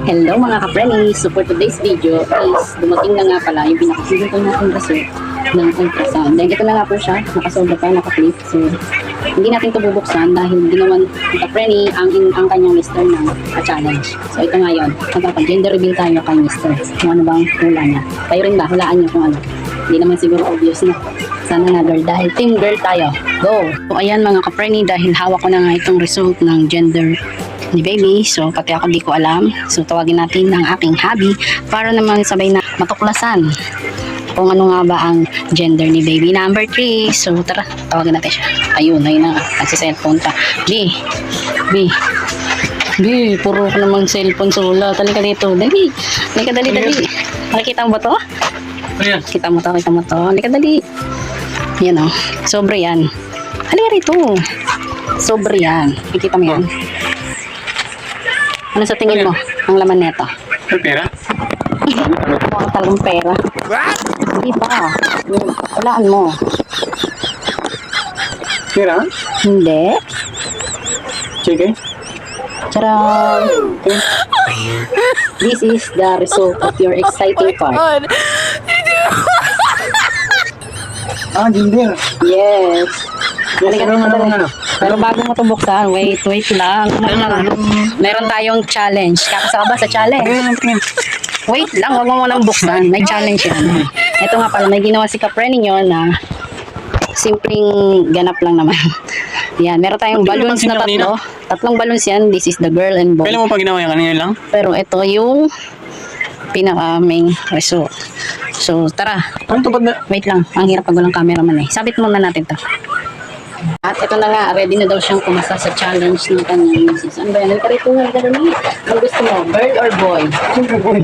Hello mga ka-friendly! So for today's video is dumating na nga pala yung pinakasunod natin result ng ultrasound. Dahil ito na nga po siya, nakasolda pa, naka-clip. So hindi natin ito bubuksan dahil ginawan ni ka-friendly ang kanyang mister ng challenge. So ito nga yun, magpapag-gender reveal tayo kay mister. Kung ano bang hula niya. Kayo rin ba? Hulaan niyo kung ano. Hindi naman siguro obvious na. Sana nga girl, dahil team girl tayo. Go! So ayan mga ka-friendly, dahil hawak ko na nga itong result ng gender ni baby, so pati ako di ko alam, so tawagin natin ang aking hubby para naman sabay na matuklasan kung ano nga ba ang gender ni baby number 3. So tara, tawagin natin siya. Ayun na, nagsiselfone pa. B, puro ko namang cellphone sula. Talika dito, dali. Halika, dali. Nakikita mo ba to? Ayan. Kita mo to. Halika, dali. Yan o, sobre yan. Halika rito. Sobre yan. Nakikita mo yan. Ano sa tingin mo? Ang laman neto? May pera? Mga talagang pera. Hindi pa. Walaan mo. Pera? Hindi. Sige. Charot. This is the result of your exciting part. Gender. Yes. Halika dito, Ano? Pero bago mo ito buksan, wait lang. Meron tayong challenge. Kakasama ba sa challenge? Wait lang, huwag mo munang buksan. May challenge yan. Ito nga pala, may ginawa si Kapre ninyo na simpleng ganap lang naman. Yan, meron tayong balloons na tatlo. Tatlong balloons yan. This is the girl and boy. Kailan mo pa ginawa yan? Kanina lang? Pero ito yung pinaka-main result. So, tara. Ano ito ba na? Wait lang, ang hirap pag walang cameraman eh. Sabit muna natin to. At ito na nga, ready na daw siyang kumasa sa challenge ng kanyang misis. Ano ba yan? Halika dali. Ang gusto mo, girl or boy? Boy.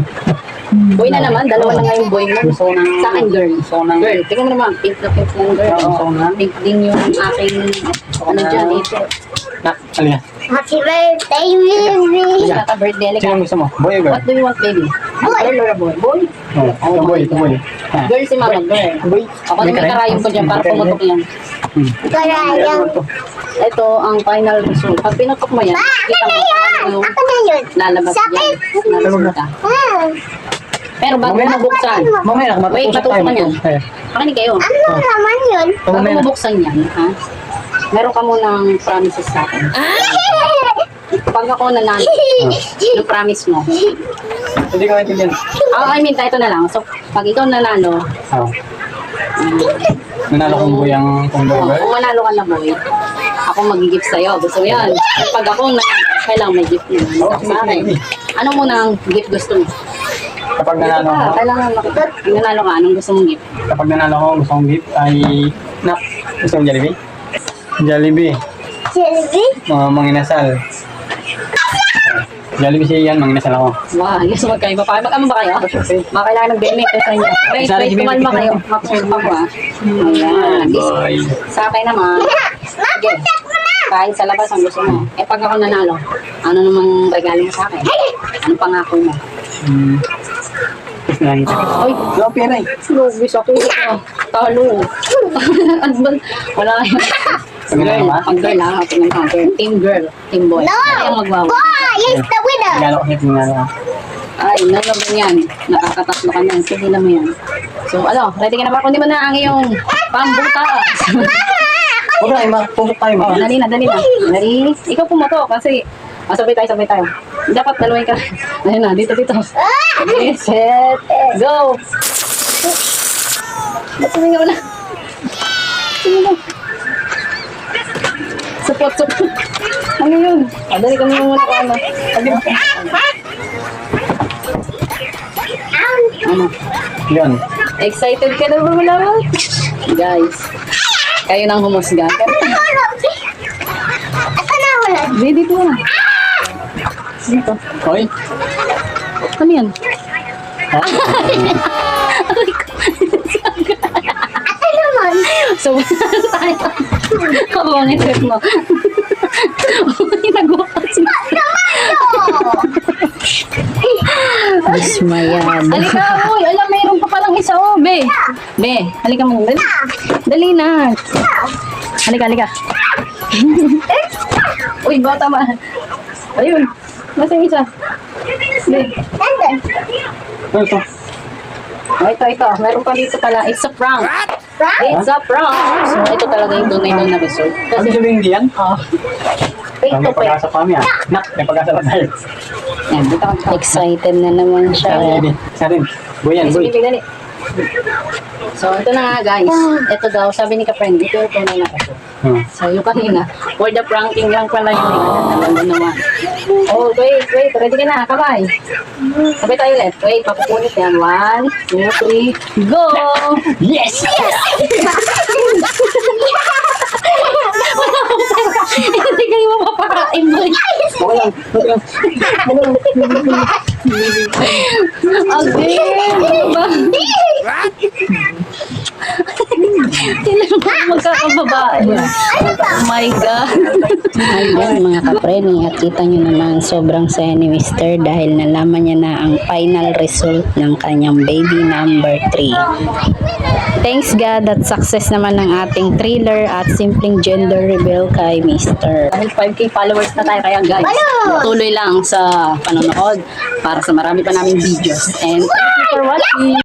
Boy na naman, dalawa na nga yung boy mo. So, sa akin, girl. Girl, tingnan mo naman, pink na pink ng girl. Pink din yung aking, ano dyan, ito. Alina. Happy birthday, baby! Naka birthday, halika. Sino gusto mo? Boy or girl? What do you want, baby? Girl or a boy? Boy? Oh, boy. Girl si mama, girl. Boy. Ako na may karayong ko dyan para pumutok yan. Karayang. Ito ang final result. Pag pinutok mo yan, kita mo ano yung Ako na yun. lalabas yan na resulta. Pero bago mo buksan, Mamaya na, wait, matutok ka niyan. Makinig kayo. Ano naman yun? Bago mo buksan yan, ha? Meron ka munang promises sa akin. Pag ako nanalo, yung promise mo. Hindi ka maintindihan. I mean, ito na lang. So, pag ikaw nanalo, Nanalo kong boy ang kong boy girl? kung manalo ka na boy, ako mag-gift sa'yo. Gusto mo yan. Pag ako nanalo, kailangan may gift mo. Sa akin. Ano mo nang gift gusto mo? Kapag nanalo ko, Kailangan makita. Nanalo ka, anong gusto mong gift? kapag nanalo ko, gusto kong gift ay... Gusto mong Jollibee? Jollibee. Jelly? Manginasal. Jollibee siya yan, manginasal ako. Wow, gusto magkain pa. Mag-ama ba kayo? Baka kailangan ng benefit sa inyo. Wait, kumalma kayo. Makusulpa ko ah. Ayan. Boy. Sa akin naman. Sige. Kain sa labas ang gusto mo. Eh pag ako nanalo, ano namang regalo mo sa akin? Anong pangako mo? Ay, Yo, pera eh. lubis ako. Talo. Wala kayo. Girl, ang girl ha. Team girl, team boy. No! Ayaw magwawa. Boy is the winner! Nanalo ko siya, tinalo ko. Ay, nalaman yan. Nakakatatlo ka na. Sige na mo yan. So, ready ka na ba? Kundi mo na ang iyong pambutas. Huwag na, pumusok tayo. Oh, dali na. Dali. Ikaw pumoto kasi sabay tayo. Dapat dalawa ka. Ayun na, dito. Okay, set, go! Ba't sumingaw na? Sumingaw. Support. Ano yun? Dali kami muna ko ano. Ano? Yan. Excited ka na ba malaman? Guys, kayo nang humusga. Ako na wala. Dito na. Dito. Hoy. Ano yan? Ako naman. So, tayo. Kabangin trip mo. Nagawa kasi. Dismayado. Halika, uy. Alam, mayroon pa palang isa, oh. Be, halika mo. Dali na. Halika. Uy, bata ma. Ayun. Nasa yung isa? Nandun. Ano ito? Oh, ito. Meron pa dito pala. It's a prank. Prank? It's a prank. So, ito talaga yung tunay na result. Ano Kasi, sabihin hindi yan? fake to May fake. pag-asa pa kami ah. Nak, may pag-asa pa tayo. Yan, dito ka. Excited na naman siya. Isa rin. Boy yan, boy. Sige, dali. So, ito na nga guys. Ito daw, sabi ni ka-friend, ito yung tunay na result. So, yung kanina, for the pranking lang pala yun. Alam mo naman. Oh, wait. Ready ka na, kamay. Sabay tayo ulit. Wait, papupunit yan. 1, 2, 3, go! Yes! Hindi kayo mapapakain mo. Okay lang. Again! Ba? Sila magkakababae. Oh my God. Ayun mga kapreni, at kita nyo naman sobrang saya ni Mr. dahil nalaman niya na ang final result ng kanyang baby number 3. Thanks God at success naman ng ating thriller at simpleng gender reveal kay Mr. Dahil 5K followers na tayo, kaya guys, Ano? tuloy lang sa panonood para sa marami pa naming videos. And thank you for watching.